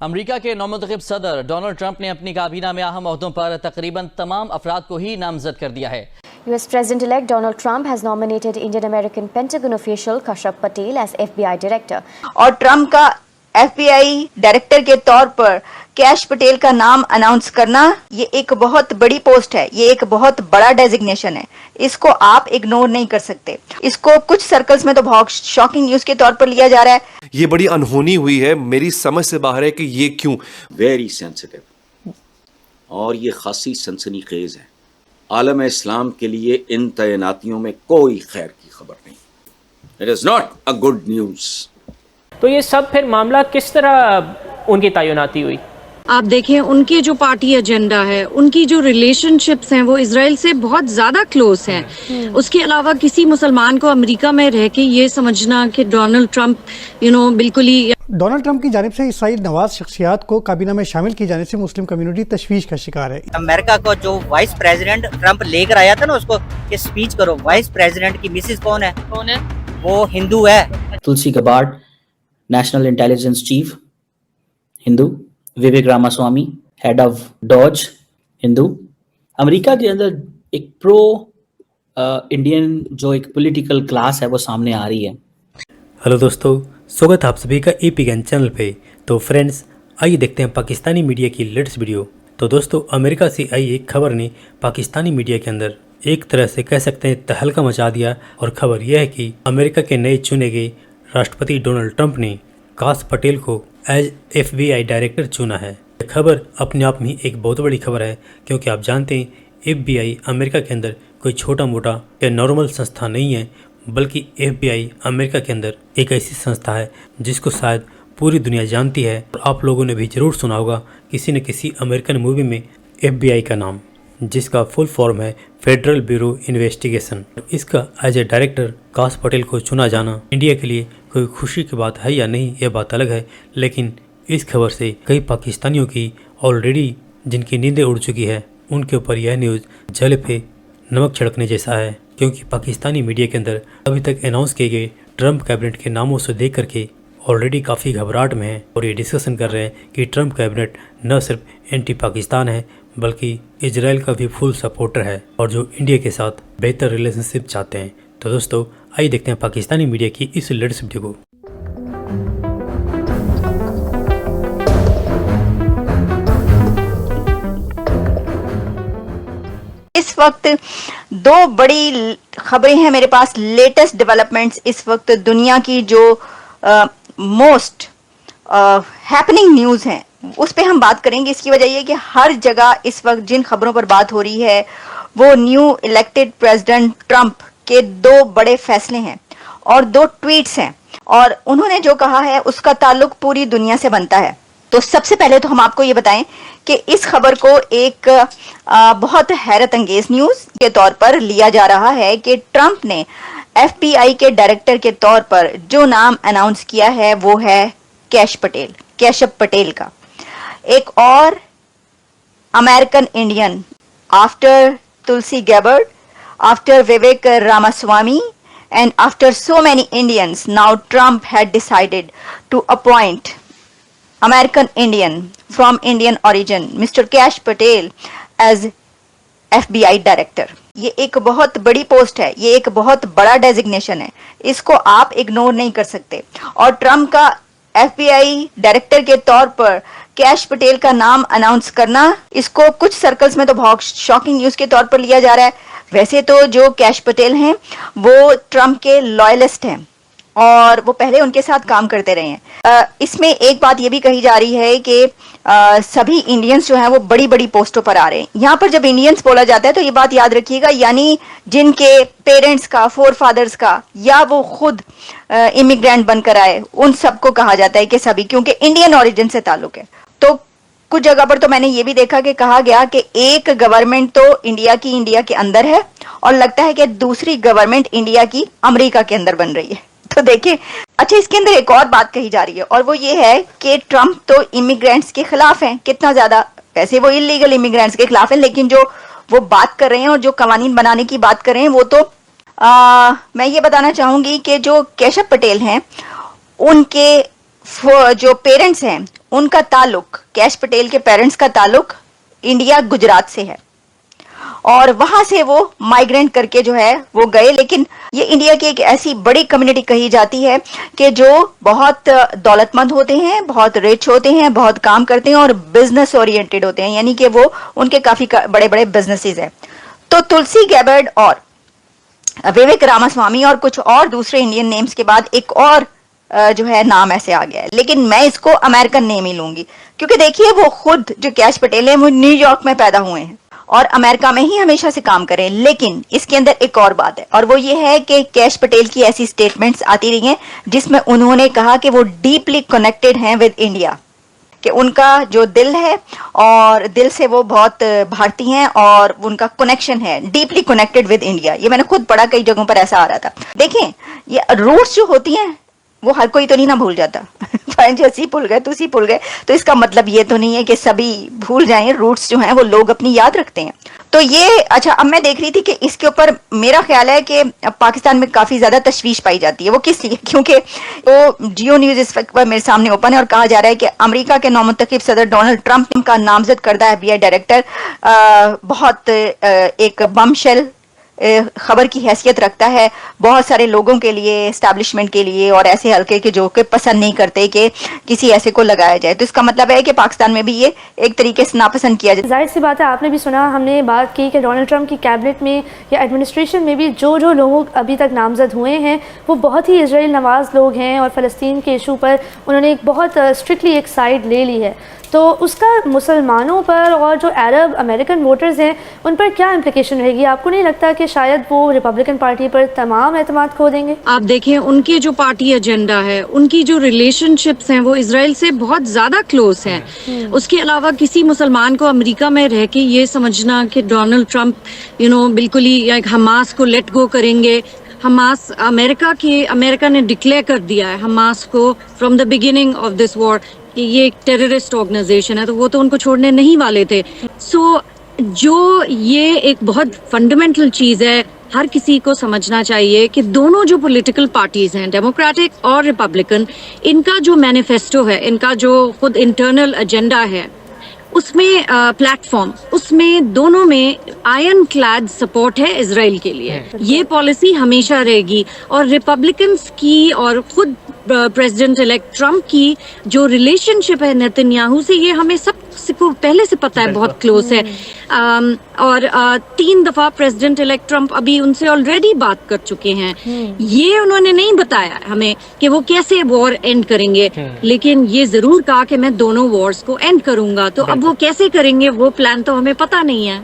America के नौमुंतखब सदर Donald Trump ने अपनी काबीना में अहम ओहदों पर तकरीबन तमाम अफराद को ही नामजद कर दिया है। US President-elect Donald Trump has nominated Indian-American Pentagon official Kashyap Patel as FBI director. और ट्रंप का FBI डायरेक्टर के तौर पर कैश पटेल का नाम अनाउंस करना, ये एक बहुत बड़ी पोस्ट है, ये एक बहुत बड़ा डेजिग्नेशन है। इसको आप इग्नोर नहीं कर सकते। इसको कुछ सर्कल्स में तो बहुत शॉकिंग न्यूज के तौर पर लिया जा रहा है। ये बड़ी अनहोनी हुई है, मेरी समझ से बाहर है कि ये क्यों। वेरी सेंसिटिव और ये खासी सनसनीखेज है। आलम इस्लाम के लिए इन तैनातियों में कोई खैर की खबर नहीं। It is not a good news. तो ये सब फिर मामला किस तरह उनकी तैनाती हुई? आप देखें उनके जो पार्टी एजेंडा है, उनकी जो रिलेशनशिप्स हैं वो इजराइल से बहुत ज्यादा क्लोज हैं। उसके अलावा किसी मुसलमान को अमेरिका में रह के ये समझना कि डोनाल्ड ट्रंप बिल्कुल ही डोनाल्ड ट्रंप की जानिब से इसराइल नवाज शख्सियात को काबीना में शामिल किए जाने से मुस्लिम कम्युनिटी तशवीश का शिकार है। अमेरिका को जो वाइस प्रेसिडेंट ट्रंप लेकर आया था ना, उसको कि स्पीच करो, वाइस प्रेसिडेंट की मिसेज कौन है? वो हिंदू है। Tulsi Gabbard, national intelligence chief, Hindu. Vivek Ramaswamy, head of DOGE, Hindu. America के अंदर एक प्रो इंडियन जो एक पॉलिटिकल क्लास है वो सामने आ रही है। हेलो दोस्तों, स्वागत है आप सभी का एपी ज्ञान चैनल पे। तो फ्रेंड्स, आइए देखते हैं पाकिस्तानी मीडिया की लेटेस्ट वीडियो। तो दोस्तों, अमेरिका से आई एक खबर ने पाकिस्तानी मीडिया के अंदर एक तरह से कह सकते हैं तहलका मचा दिया। और खबर यह है कि अमेरिका के नए चुने गए राष्ट्रपति डोनाल्ड ट्रंप ने काश पटेल को एज FBI डायरेक्टर चुना है। यह खबर अपने आप में एक बहुत बड़ी खबर है, क्योंकि आप जानते हैं FBI अमेरिका के अंदर कोई छोटा मोटा या नॉर्मल संस्था नहीं है, बल्कि FBI अमेरिका के अंदर एक ऐसी संस्था है जिसको शायद पूरी दुनिया जानती है। और आप लोगों ने भी ज़रूर सुना होगा किसी न किसी अमेरिकन मूवी में FBI का नाम, जिसका फुल फॉर्म है फेडरल ब्यूरो इन्वेस्टिगेशन। इसका एज ए डायरेक्टर काश पटेल को चुना जाना इंडिया के लिए कोई खुशी की बात है या नहीं, यह बात अलग है। लेकिन इस खबर से कई पाकिस्तानियों की ऑलरेडी जिनकी नींदें उड़ चुकी है, उनके ऊपर यह न्यूज़ जल पे नमक छिड़कने जैसा है। क्योंकि पाकिस्तानी मीडिया के अंदर अभी तक अनाउंस किए गए ट्रंप कैबिनेट के नामों से देख करके ऑलरेडी काफ़ी घबराहट में है और ये डिस्कशन कर रहे हैं कि ट्रंप कैबिनेट न सिर्फ एंटी पाकिस्तान है, बल्कि इजराइल का भी फुल सपोर्टर है और जो इंडिया के साथ बेहतर रिलेशनशिप चाहते हैं। तो दोस्तों, आइए देखते हैं पाकिस्तानी मीडिया की इस लेटेस्ट वीडियो को। इस वक्त दो बड़ी खबरें हैं मेरे पास, लेटेस्ट डेवलपमेंट्स इस वक्त दुनिया की जो मोस्ट हैपनिंग न्यूज़ हैं उस पे हम बात करेंगे। इसकी वजह यह कि हर जगह इस वक्त जिन खबरों पर बात हो रही है वो न्यू इलेक्टेड प्रेसिडेंट ट्रंप के दो बड़े फैसले हैं और दो ट्वीट्स हैं, और उन्होंने जो कहा है उसका ताल्लुक पूरी दुनिया से बनता है। तो सबसे पहले तो हम आपको ये बताएं कि इस खबर को एक बहुत हैरत अंगेज न्यूज के तौर पर लिया जा रहा है कि ट्रंप ने FBI के डायरेक्टर के तौर पर जो नाम अनाउंस किया है वो है कैशप पटेल का। एक और American Indian, after Tulsi Gabbard, after Vivek Ramaswamy and after so many Indians, now Trump had decided to appoint American Indian from Indian origin, Mr. Kash Patel as FBI director. ये एक बहुत बड़ी पोस्ट है, ये एक बहुत बड़ा डेजिग्नेशन है, इसको आप इग्नोर नहीं कर सकते। और ट्रंप का FBI डायरेक्टर के तौर पर कैश पटेल का नाम अनाउंस करना, इसको कुछ सर्कल्स में तो बहुत शॉकिंग न्यूज के तौर पर लिया जा रहा है। वैसे तो जो कैश पटेल हैं वो ट्रंप के लॉयलिस्ट हैं और वो पहले उनके साथ काम करते रहे हैं। इसमें एक बात ये भी कही जा रही है कि सभी इंडियंस जो हैं वो बड़ी बड़ी पोस्टों पर आ रहे हैं। यहाँ पर जब इंडियंस बोला जाता है तो ये बात याद रखिएगा, यानी जिनके पेरेंट्स का, फोर फादर्स का, या वो खुद इमिग्रेंट बनकर आए, उन सबको कहा जाता है कि सभी, क्योंकि इंडियन ओरिजिन से ताल्लुक है। तो कुछ जगह पर तो मैंने ये भी देखा कि कहा गया कि एक गवर्नमेंट तो इंडिया के अंदर है और लगता है कि दूसरी गवर्नमेंट इंडिया की अमेरिका के अंदर बन रही है। तो देखिए, अच्छा, इसके अंदर एक और बात कही जा रही है और वो ये है कि ट्रंप तो इमिग्रेंट्स के खिलाफ हैं, कितना ज्यादा। वैसे वो इलीगल इमिग्रेंट्स के खिलाफ हैं, लेकिन जो वो बात कर रहे हैं और जो कवानीन बनाने की बात कर रहे हैं वो तो मैं ये बताना चाहूंगी कि जो कैशप पटेल हैं उनके जो पेरेंट्स हैं उनका ताल्लुक, कैश पटेल के पेरेंट्स का ताल्लुक इंडिया गुजरात से है और वहां से वो माइग्रेंट करके जो है वो गए। लेकिन ये इंडिया की एक ऐसी बड़ी कम्युनिटी कही जाती है कि जो बहुत दौलतमंद होते हैं, बहुत रिच होते हैं, बहुत काम करते हैं और बिजनेस ओरिएंटेड होते हैं, यानी कि वो उनके काफी बड़े बड़े बिजनेसेस हैं। तो तुलसी गैबर्ड और विवेक रामास्वामी और कुछ और दूसरे इंडियन नेम्स के बाद एक और जो है नाम ऐसे आ गया है, लेकिन मैं इसको अमेरिकन नेम ही लूंगी क्योंकि देखिए वो खुद जो कैश पटेल है वो न्यूयॉर्क में पैदा हुए हैं और अमेरिका में ही हमेशा से काम करें। लेकिन इसके अंदर एक और बात है और वो ये है कि कैश पटेल की ऐसी स्टेटमेंट्स आती रही हैं जिसमें उन्होंने कहा कि वो डीपली कनेक्टेड हैं विद इंडिया, कि उनका जो दिल है और दिल से वो बहुत भारतीय हैं और उनका कनेक्शन है, डीपली कनेक्टेड विद इंडिया। ये मैंने खुद पढ़ा, कई जगहों पर ऐसा आ रहा था। देखें ये रूट्स जो होती हैं वो हर कोई तो नहीं ना भूल जाता जैसे भूल गए तुसी भूल गए, तो इसका मतलब ये तो नहीं है कि सभी भूल जाएं। रूट्स जो हैं वो लोग अपनी याद रखते हैं। तो ये अच्छा, अब मैं देख रही थी कि इसके ऊपर मेरा ख्याल है कि पाकिस्तान में काफी ज्यादा तशवीश पाई जाती है। वो किस लिए? क्योंकि वो जियो न्यूज इस वक्त मेरे सामने ओपन है और कहा जा रहा है कि अमेरिका के नौमुंतखब सदर डोनाल्ड ट्रंप का नामजद करदा FBI डायरेक्टर बहुत एक बमशेल खबर की हैसियत रखता है बहुत सारे लोगों के लिए, एस्टैब्लिशमेंट के लिए और ऐसे हल्के के जो कि पसंद नहीं करते कि किसी ऐसे को लगाया जाए। तो इसका मतलब है कि पाकिस्तान में भी ये एक तरीके से नापसंद किया जाए। जाहिर सी बात है, आपने भी सुना, हमने बात की कि डोनाल्ड ट्रंप की कैबिनेट में या एडमिनिस्ट्रेशन में भी जो लोग अभी तक नामजद हुए हैं वो बहुत ही इजराइल नवाज लोग हैं और फ़लस्तीन के इशू पर उन्होंने एक बहुत स्ट्रिक्टली एक साइड ले ली है। तो उसका मुसलमानों पर और जो अरब अमेरिकन वोटर्स हैं उन पर क्या इम्प्लिकेशन रहेगी? आपको नहीं लगता कि शायद वो रिपब्लिकन पार्टी पर तमाम एतमाद खो देंगे? आप देखें उनके जो पार्टी एजेंडा है, उनकी जो रिलेशनशिप्स हैं वो इजराइल से बहुत ज्यादा क्लोज हैं। उसके अलावा किसी मुसलमान को अमेरिका में रह के ये समझना कि डोनाल्ड ट्रंप बिल्कुल ही हमास को लेट गो करेंगे। हमास अमेरिका ने डिक्लेयर कर दिया है हमास को from the beginning of this war कि ये एक टेररिस्ट ऑर्गेनाइजेशन है, तो वो तो उनको छोड़ने नहीं वाले थे। सो जो ये एक बहुत फंडामेंटल चीज है, हर किसी को समझना चाहिए कि दोनों जो पॉलिटिकल पार्टीज हैं, डेमोक्रेटिक और रिपब्लिकन, इनका जो मैनिफेस्टो है, इनका जो खुद इंटरनल एजेंडा है, उसमें प्लेटफॉर्म, उसमें दोनों में आयरन क्लैड सपोर्ट है इजराइल के लिए। ये पॉलिसी हमेशा रहेगी। और रिपब्लिकन्स की और खुद प्रेसिडेंट इलेक्ट ट्रंप की जो रिलेशनशिप है नेतन्याहू से, ये हमें सबको पहले से पता है, बहुत क्लोज है। और 3 दफा प्रेसिडेंट इलेक्ट ट्रंप अभी उनसे ऑलरेडी बात कर चुके हैं। ये उन्होंने नहीं बताया हमें कि वो कैसे वॉर एंड करेंगे, लेकिन ये जरूर कहा कि मैं दोनों वॉर्स को एंड करूंगा। तो अब वो कैसे करेंगे वो प्लान तो हमें पता नहीं है।